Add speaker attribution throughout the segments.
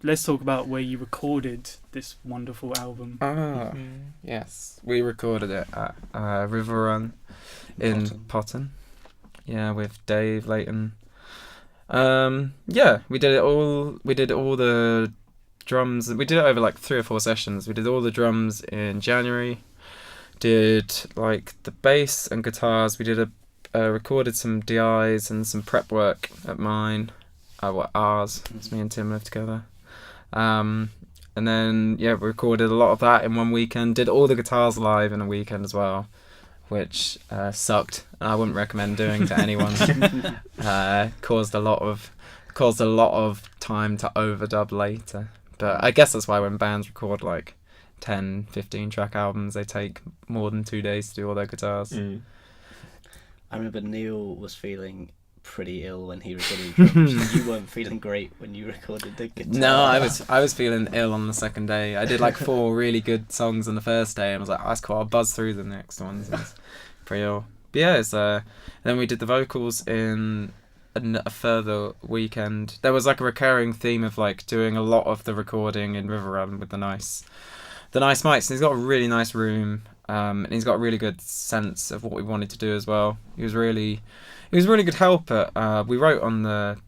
Speaker 1: let's talk about where you recorded this wonderful album.
Speaker 2: Yes, we recorded it at River Run in Potton. Yeah, with Dave Layton. Yeah, we did it all. We did all the drums. We did it over like 3 or 4 sessions. We did all the drums in January. Did like the bass and guitars. We did recorded some DIs and some prep work at mine. Ours. It's me and Tim lived together. And then we recorded a lot of that in one weekend. Did all the guitars live in a weekend as well, which sucked. I wouldn't recommend doing to anyone. Caused a lot of time to overdub later. But I guess that's why when bands record like 10, 15 track albums, they take more than 2 days to do all their guitars.
Speaker 3: I remember Neil was feeling pretty ill when he recorded the drums. You weren't feeling great when you recorded the guitar.
Speaker 2: No, I was feeling ill on the second day. I did like 4 really good songs on the first day and I was like, that's cool, I'll buzz through the next ones. I was pretty ill. But yeah, and then we did the vocals in a further weekend. There was like a recurring theme of like doing a lot of the recording in River Run with the nice mics. And he's got a really nice room, and he's got a really good sense of what we wanted to do as well. He was really good help at. We wrote on the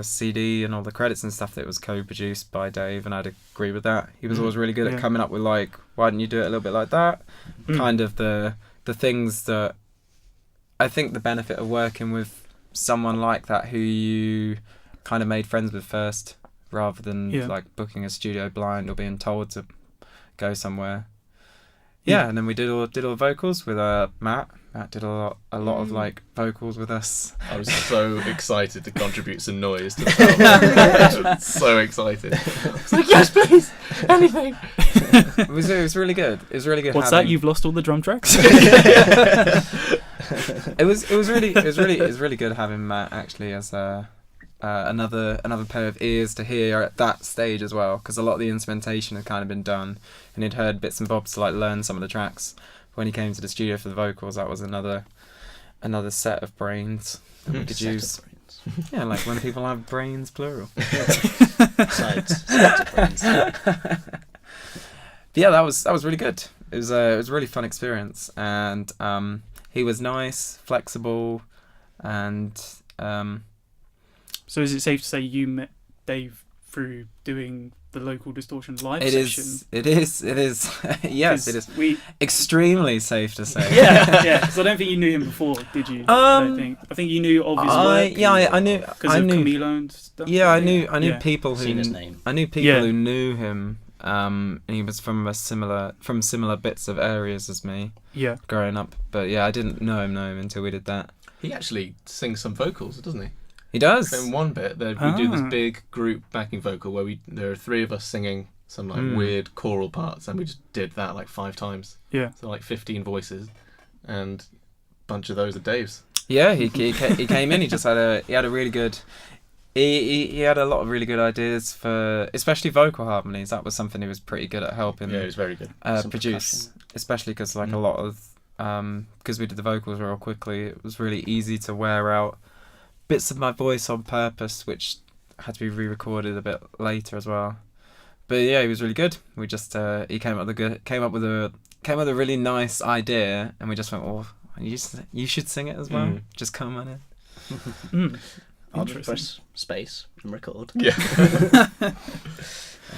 Speaker 2: CD and all the credits and stuff that it was co-produced by Dave, and I'd agree with that. He was always really good at coming up with like, why don't you do it a little bit like that? Kind of the things that I think the benefit of working with someone like that who you kind of made friends with first, rather than like booking a studio blind or being told to go somewhere. And then we did all the vocals with Matt. Matt did a lot of like vocals with us.
Speaker 4: I was so excited to contribute some noise to the album. So excited. I was like, yes, please, anything.
Speaker 2: It was really good. It was really good.
Speaker 1: What's that? You've lost all the drum tracks?
Speaker 2: It was really good having Matt actually as another pair of ears to hear at that stage as well, because a lot of the instrumentation had kind of been done and he'd heard bits and bobs to like learn some of the tracks. When he came to the studio for the vocals, that was another set of brains that we could use. Yeah, like when people have brains plural.
Speaker 3: Sides of brains.
Speaker 2: Yeah, that was really good. It was a really fun experience, and he was nice, flexible, and
Speaker 1: So is it safe to say you met Dave through doing the Local Distortion live session?
Speaker 2: It is. Yes, it is. Extremely safe to say.
Speaker 1: Yeah. Because I don't think you knew him before, did you? I think you knew of his work.
Speaker 2: Yeah, I knew.
Speaker 1: Because of Camilo and stuff.
Speaker 2: Yeah, I knew people who.
Speaker 3: Seen his name.
Speaker 2: I knew people who knew him. And he was from similar bits of areas as me.
Speaker 1: Yeah.
Speaker 2: Growing up, but yeah, I didn't know him until we did that.
Speaker 4: He actually sings some vocals, doesn't he?
Speaker 2: He does.
Speaker 4: In one bit, we do this big group backing vocal where there are 3 of us singing some like weird choral parts, and we just did that like 5 times.
Speaker 1: Yeah.
Speaker 4: So like 15 voices, and a bunch of those are Dave's.
Speaker 2: Yeah, he came in. He just had a really good. He had a lot of really good ideas for, especially vocal harmonies. That was something he was pretty good at helping.
Speaker 4: Yeah, he was very good.
Speaker 2: Produce, especially because like a lot of because we did the vocals real quickly. It was really easy to wear out bits of my voice on purpose, which had to be re-recorded a bit later as well. But yeah, he was really good. We just he came up with a really nice idea, and we just went, "Oh, you should sing it as well. Just come on in."
Speaker 3: I'll just press space and record.
Speaker 4: Yeah.
Speaker 3: I'm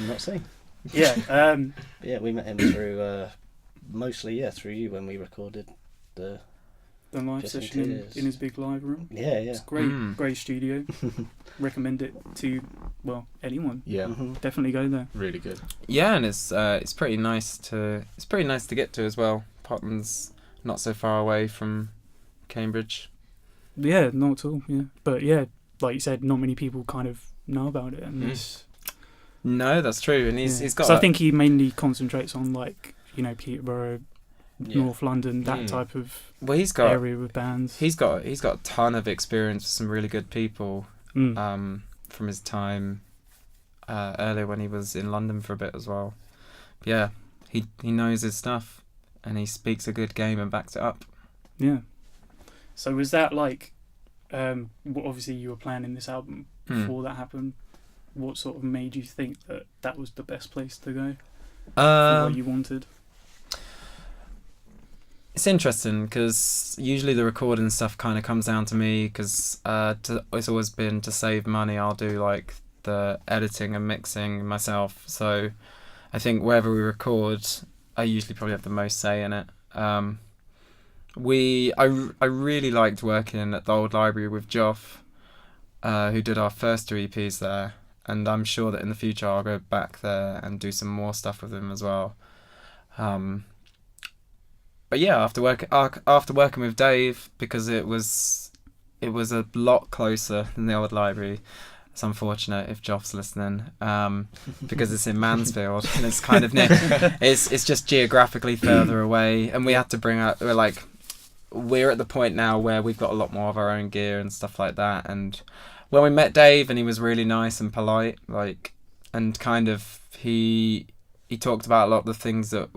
Speaker 3: not saying.
Speaker 1: Yeah.
Speaker 3: Yeah, we met him through mostly through you when we recorded the
Speaker 1: live session in his big live room.
Speaker 3: Yeah.
Speaker 1: It's great studio. Recommend it to anyone.
Speaker 4: Yeah.
Speaker 1: Definitely go there.
Speaker 4: Really good.
Speaker 2: Yeah, and it's pretty nice to get to as well. Potton's not so far away from Cambridge.
Speaker 1: Yeah, not at all. Yeah, but yeah, like you said, not many people kind of know about it, and
Speaker 2: no, that's true. And he's got.
Speaker 1: So I think he mainly concentrates on like Peterborough, North London, that type of area with bands.
Speaker 2: He's got a ton of experience with some really good people from his time earlier when he was in London for a bit as well. But yeah, he knows his stuff, and he speaks a good game and backs it up.
Speaker 1: Yeah. So was that like, obviously you were planning this album before that happened? what sort of made you think that was the best place to go for what you wanted?
Speaker 2: It's interesting because usually the recording stuff kind of comes down to me because it's always been to save money. I'll do like the editing and mixing myself. So I think wherever we record, I usually probably have the most say in it. I really liked working at the old library with Joff, who did our first 2 EPs there, and I'm sure that in the future I'll go back there and do some more stuff with him as well. But yeah, after working with Dave, because it was a lot closer than the old library. It's unfortunate if Joff's listening, because it's in Mansfield and it's kind of near. It's just geographically further away, and we had to bring up. We're at the point now where we've got a lot more of our own gear and stuff like that. And when we met Dave, and he was really nice and polite, and kind of he talked about a lot of the things that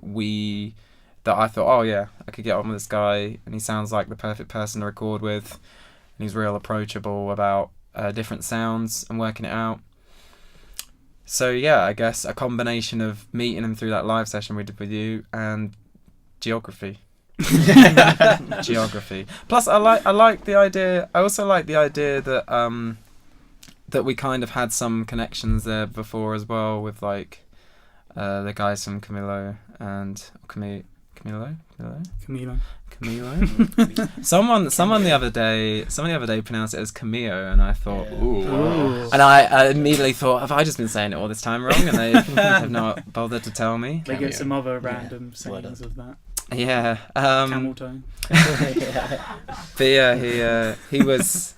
Speaker 2: I thought, oh yeah, I could get on with this guy, and he sounds like the perfect person to record with, and he's real approachable about different sounds and working it out. So yeah, I guess a combination of meeting him through that live session we did with you and geography. Geography. Plus, I like the idea. I also like the idea that that we kind of had some connections there before as well with the guys from Camilo and Camilo. Someone the other day pronounced it as Cameo, and I thought, ooh. And I immediately thought, have I just been saying it all this time wrong? And they have not bothered to tell me.
Speaker 1: They get some other random sayings of that.
Speaker 2: Yeah.
Speaker 1: Camel toe.
Speaker 2: But yeah, he was.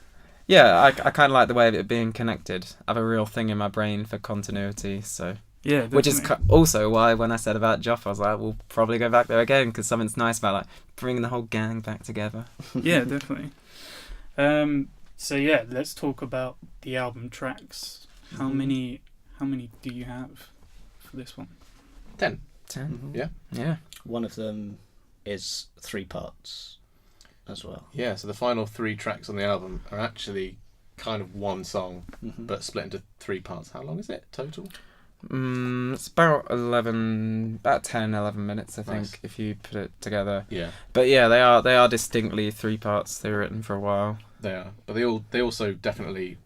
Speaker 2: Yeah, I kind of like the way of it being connected. I have a real thing in my brain for continuity, so.
Speaker 1: Yeah, definitely.
Speaker 2: Which is also why when I said about Joff, I was like, we'll probably go back there again because something's nice about bringing the whole gang back together.
Speaker 1: Yeah, definitely. So yeah, let's talk about the album tracks. How many do you have for this one?
Speaker 4: 10.
Speaker 3: Mm-hmm.
Speaker 2: Yeah.
Speaker 3: One of them is 3 parts as well.
Speaker 4: Yeah, so the final 3 tracks on the album are actually kind of one song, but split into 3 parts. How long is it total?
Speaker 2: It's about 10, 11 minutes, I think,
Speaker 4: Nice.
Speaker 2: if you put it together.
Speaker 4: Yeah.
Speaker 2: But yeah, they are distinctly 3 parts. They were written for a while.
Speaker 4: They are, but they also definitely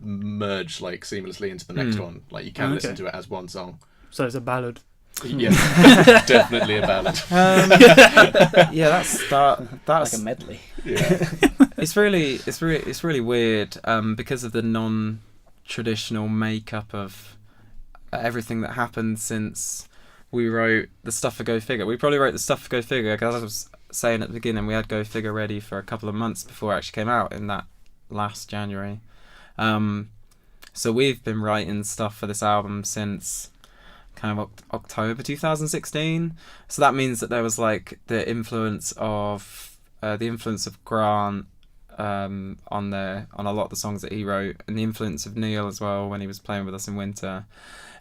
Speaker 4: merge seamlessly into the next one. You can listen to it as one song.
Speaker 1: So it's a ballad.
Speaker 4: Yeah, definitely a ballad.
Speaker 2: Yeah, that's
Speaker 3: like a medley.
Speaker 4: Yeah.
Speaker 2: It's really weird because of the non-traditional makeup of everything that happened since we wrote the stuff for Go Figure. We probably wrote the stuff for Go Figure because, as I was saying at the beginning, we had Go Figure ready for a couple of months before it actually came out in that last January. So we've been writing stuff for this album since kind of October 2016. So that means that there was the influence of Grant on a lot of the songs that he wrote, and the influence of Neil as well when he was playing with us in Winter,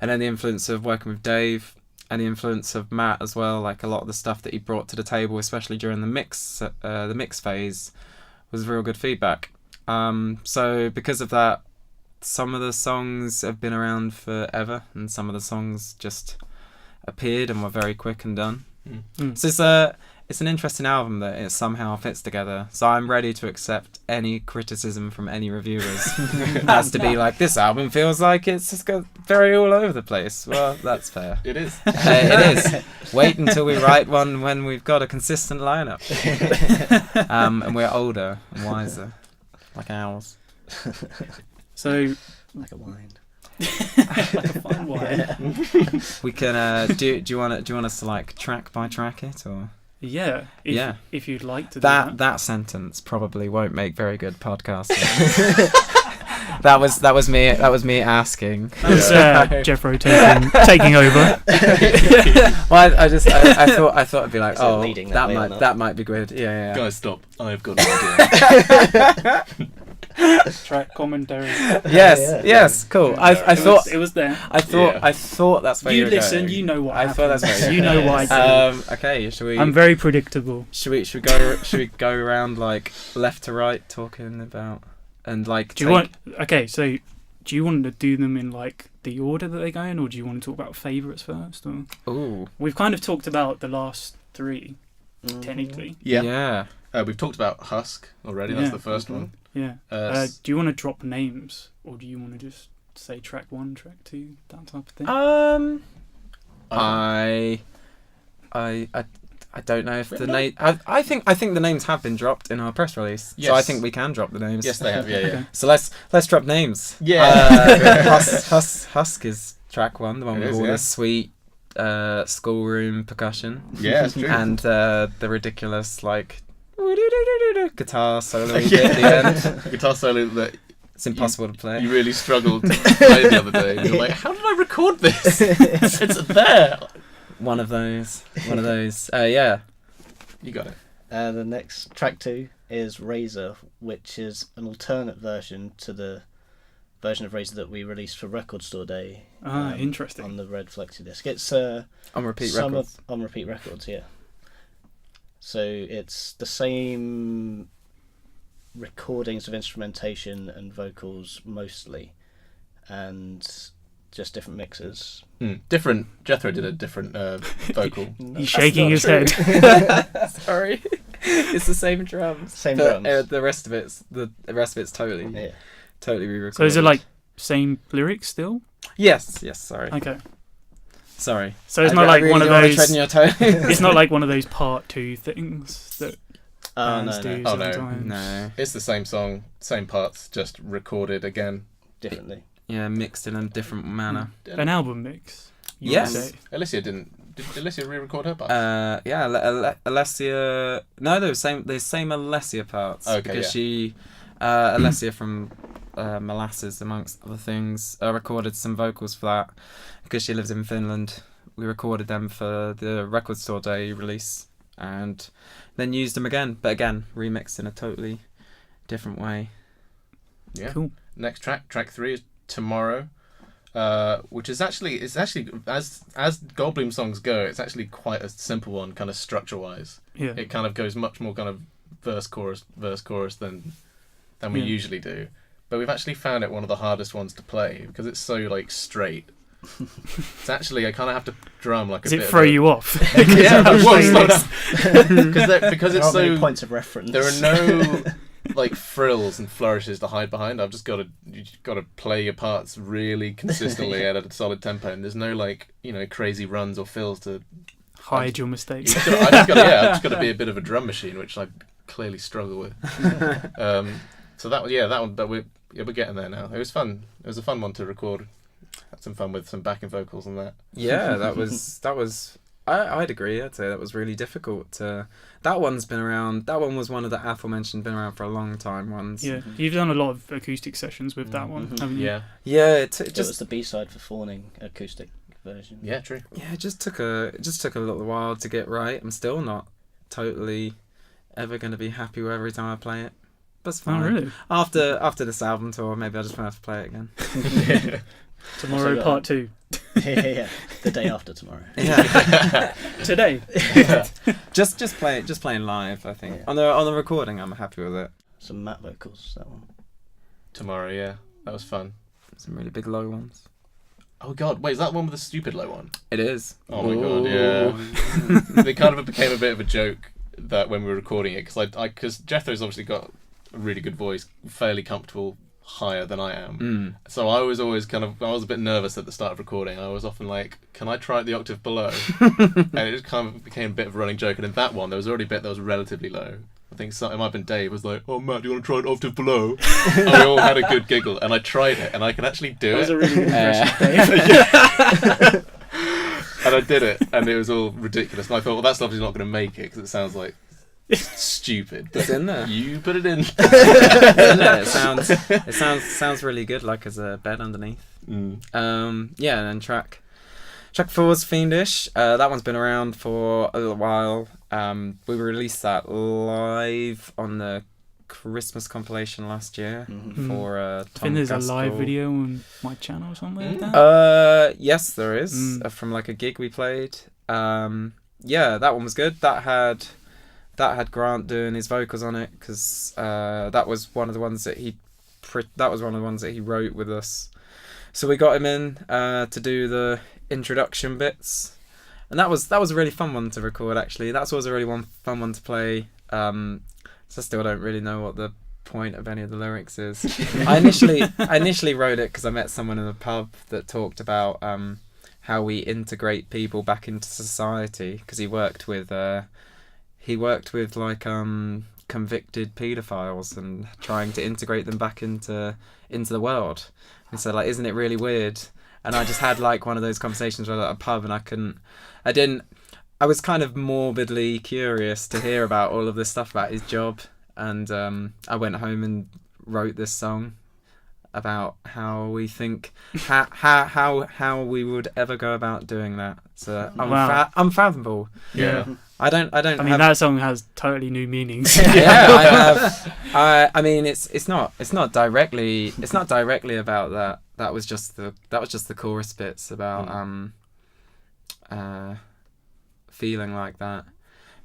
Speaker 2: and then the influence of working with Dave, and the influence of Matt as well. A lot of the stuff that he brought to the table, especially during the mix phase, was real good feedback. So because of that, some of the songs have been around forever, and some of the songs just appeared and were very quick and done. So it's an interesting album that it somehow fits together. So I'm ready to accept any criticism from any reviewers. It has to be this album feels like it's just got very all over the place. Well, that's fair.
Speaker 4: It is.
Speaker 2: It is. Wait until we write one when we've got a consistent lineup. And we're older and wiser, like owls.
Speaker 1: So,
Speaker 3: like a wine.
Speaker 1: like a fine wine.
Speaker 3: Yeah.
Speaker 2: We can. Do you want us to track by track it or?
Speaker 1: Yeah. If you'd like to do
Speaker 2: that. That sentence probably won't make very good podcasting. That was me asking.
Speaker 1: That was Jeffro taking over.
Speaker 2: Well, I thought it'd be that might be good. Yeah.
Speaker 4: Guys, stop! I've got an idea.
Speaker 1: Track commentary.
Speaker 2: Yes, cool. I thought
Speaker 1: it was there.
Speaker 2: I thought that's where you were
Speaker 1: listen.
Speaker 2: going.
Speaker 1: You know what.
Speaker 2: I thought that's where
Speaker 1: you know why.
Speaker 2: Okay. Should we?
Speaker 1: I'm very predictable.
Speaker 2: Should we go around left to right talking about and
Speaker 1: Do you want? Okay, so do you want to do them in like the order that they go in, or do you want to talk about favourites first? Or
Speaker 2: Ooh.
Speaker 1: we've kind of talked about the last three, technically.
Speaker 2: Yeah.
Speaker 4: We've talked about Husk already. That's the first one.
Speaker 1: Yeah. Do you want to drop names, or do you want to just say track 1, track 2, that type of thing?
Speaker 2: I don't know if the name. I think the names have been dropped in our press release,
Speaker 4: Yes.
Speaker 2: so I think we can drop the names.
Speaker 4: Yes, they have. Yeah, yeah.
Speaker 1: Okay.
Speaker 2: So let's drop names.
Speaker 4: Yeah.
Speaker 2: Husk is track 1, the one with all the sweet schoolroom percussion.
Speaker 4: Yeah, it's true.
Speaker 2: And the ridiculous like guitar solo at the end.
Speaker 4: Guitar solo that
Speaker 2: It's impossible to play.
Speaker 4: you really struggled to play the other day. You're like, how did I record this? It's there.
Speaker 2: One of those. Yeah.
Speaker 4: You got it.
Speaker 3: The next track 2 is Razor, which is an alternate version to the version of Razor that we released for Record Store Day.
Speaker 1: Interesting.
Speaker 3: On the red flexi disc. It's
Speaker 2: On repeat records.
Speaker 3: on repeat records, yeah. So it's the same recordings of instrumentation and vocals mostly, and just different mixes.
Speaker 4: Different. Jethro did a different vocal.
Speaker 1: He's shaking his head.
Speaker 2: Sorry. It's the same drums.
Speaker 3: Same
Speaker 2: But,
Speaker 3: drums.
Speaker 2: the rest of it's totally re-recorded.
Speaker 1: So is it like same lyrics still?
Speaker 2: Yes. Sorry.
Speaker 1: Okay.
Speaker 2: Sorry.
Speaker 1: So it's
Speaker 2: I
Speaker 1: not like
Speaker 2: really
Speaker 1: one of
Speaker 2: don't wanna
Speaker 1: those.
Speaker 2: tread on your toes.
Speaker 1: It's not like one of those part 2 things that bands
Speaker 3: No.
Speaker 1: do
Speaker 4: Oh, no.
Speaker 1: sometimes.
Speaker 2: No.
Speaker 4: It's the same song, same parts, just recorded again.
Speaker 3: Differently.
Speaker 2: Yeah, mixed in a different manner.
Speaker 1: An album mix. you would
Speaker 2: Yes.
Speaker 1: say.
Speaker 4: Alicia did Alicia re-record her parts?
Speaker 2: Yeah, Alessia. No, they're the same Alessia parts.
Speaker 4: Okay,
Speaker 2: because
Speaker 4: yeah.
Speaker 2: she, Alessia from Molasses, amongst other things, recorded some vocals for that. Because she lives in Finland, we recorded them for the Record Store Day release, and then used them again, but again remixed in a totally different way.
Speaker 4: Yeah.
Speaker 1: Cool.
Speaker 4: Next track 3 is Tomorrow, which is actually as Goldblume songs go, it's actually quite a simple one, kind of structure wise.
Speaker 1: Yeah.
Speaker 4: It kind of goes much more kind of verse chorus than we
Speaker 1: Yeah.
Speaker 4: usually do. But we've actually found it one of the hardest ones to play because it's so like straight. It's actually I kind of have to drum like
Speaker 1: Does
Speaker 4: a
Speaker 1: it
Speaker 4: bit.
Speaker 1: throw
Speaker 4: of a,
Speaker 1: you off?
Speaker 4: Yeah,
Speaker 1: How
Speaker 4: slow
Speaker 1: straight
Speaker 4: down. Because
Speaker 3: There
Speaker 4: it's
Speaker 3: aren't many
Speaker 4: so
Speaker 3: points of reference.
Speaker 4: there are no like frills and flourishes to hide behind. I've just got to play your parts really consistently at a solid tempo, and there's no like crazy runs or fills to
Speaker 1: Hide your mistakes.
Speaker 4: I've just got to be a bit of a drum machine, which I clearly struggle with. So that one, but we're getting there now. It was fun. It was a fun one to record. Had some fun with some backing vocals and that.
Speaker 2: Yeah, that was. I'd agree. I'd say that was really difficult. That one's been around. That one was one of the aforementioned, been around for a long time ones.
Speaker 1: Yeah, you've done a lot of acoustic sessions with that one, haven't you?
Speaker 4: Yeah.
Speaker 2: Yeah,
Speaker 3: It was the B-side for Fawning acoustic version.
Speaker 4: Yeah, true.
Speaker 2: Yeah, it just took a little while to get right. I'm still not totally ever going to be happy with every time I play it. That's fine.
Speaker 1: Oh, really?
Speaker 2: After this album tour, maybe I just won't have to play it again.
Speaker 1: Tomorrow, part 2.
Speaker 3: yeah. The day after tomorrow.
Speaker 2: Yeah.
Speaker 1: Today.
Speaker 2: just playing live. I think
Speaker 3: Yeah.
Speaker 2: on the recording, I'm happy with it.
Speaker 3: Some matte vocals, that one.
Speaker 4: Tomorrow, yeah, that was fun.
Speaker 2: Some really big low ones.
Speaker 4: Oh god, wait, is that the one with the stupid low one?
Speaker 2: It is.
Speaker 4: Oh my god, yeah. It kind of became a bit of a joke that when we were recording it, because Jethro's obviously got a really good voice, fairly comfortable, higher than I am. So I was always I was a bit nervous at the start of recording. I was often like, can I try it the octave below? And it just kind of became a bit of a running joke. And in that one, there was already a bit that was relatively low. I think it might have been Dave was like, oh Matt, do you want to try an octave below? And we all had a good giggle, and I tried it, and I could actually do
Speaker 1: That
Speaker 4: it.
Speaker 1: was a really good impression, Dave.
Speaker 4: And I did it, and it was all ridiculous. And I thought, well, that's obviously not going to make it because it sounds like stupid. But
Speaker 2: It's in there.
Speaker 4: you put it in.
Speaker 2: It sounds really good, like as a bed underneath. Yeah, and then track 4 is Fiendish. That one's been around for a little while. We released that live on the Christmas compilation last year for
Speaker 1: I
Speaker 2: Tom
Speaker 1: think there's a live
Speaker 2: Gaskell.
Speaker 1: video on my channel or something like that.
Speaker 2: Yes, there is from like a gig we played. Yeah, that one was good. That had Grant doing his vocals on it because that was one of the ones that he wrote with us. So we got him in to do the introduction bits, and that was a really fun one to record. Actually, that was a really fun one to play. So I still don't really know what the point of any of the lyrics is. I initially wrote it because I met someone in a pub that talked about how we integrate people back into society, because he worked with like convicted paedophiles and trying to integrate them back into the world. And so, like, isn't it really weird? And I just had like one of those conversations where I was at a pub, and I was kind of morbidly curious to hear about all of this stuff about his job, and I went home and wrote this song about how we think how we would ever go about doing that. So unfathomable.
Speaker 1: Yeah.
Speaker 2: I mean,
Speaker 1: that song has totally new meanings.
Speaker 2: Yeah, I mean, it's not directly about that. That was just the chorus bits about feeling like that.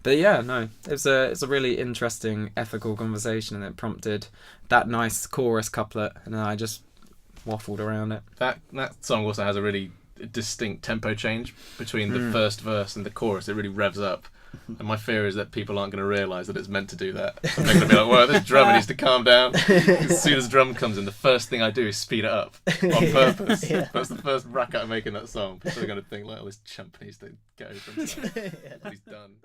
Speaker 2: But yeah, no, it's a really interesting ethical conversation, and it prompted that nice chorus couplet, and then I just waffled around it.
Speaker 4: That song also has a really distinct tempo change between the first verse and the chorus. It really revs up. And my fear is that people aren't going to realise that it's meant to do that. And they're going to be like, well, this drummer needs to calm down. As soon as the drum comes in, the first thing I do is speed it up on purpose.
Speaker 3: Yeah.
Speaker 4: That's the first racket I make in that song. People are going to think, like, oh, this chump needs to get over himself. He's done.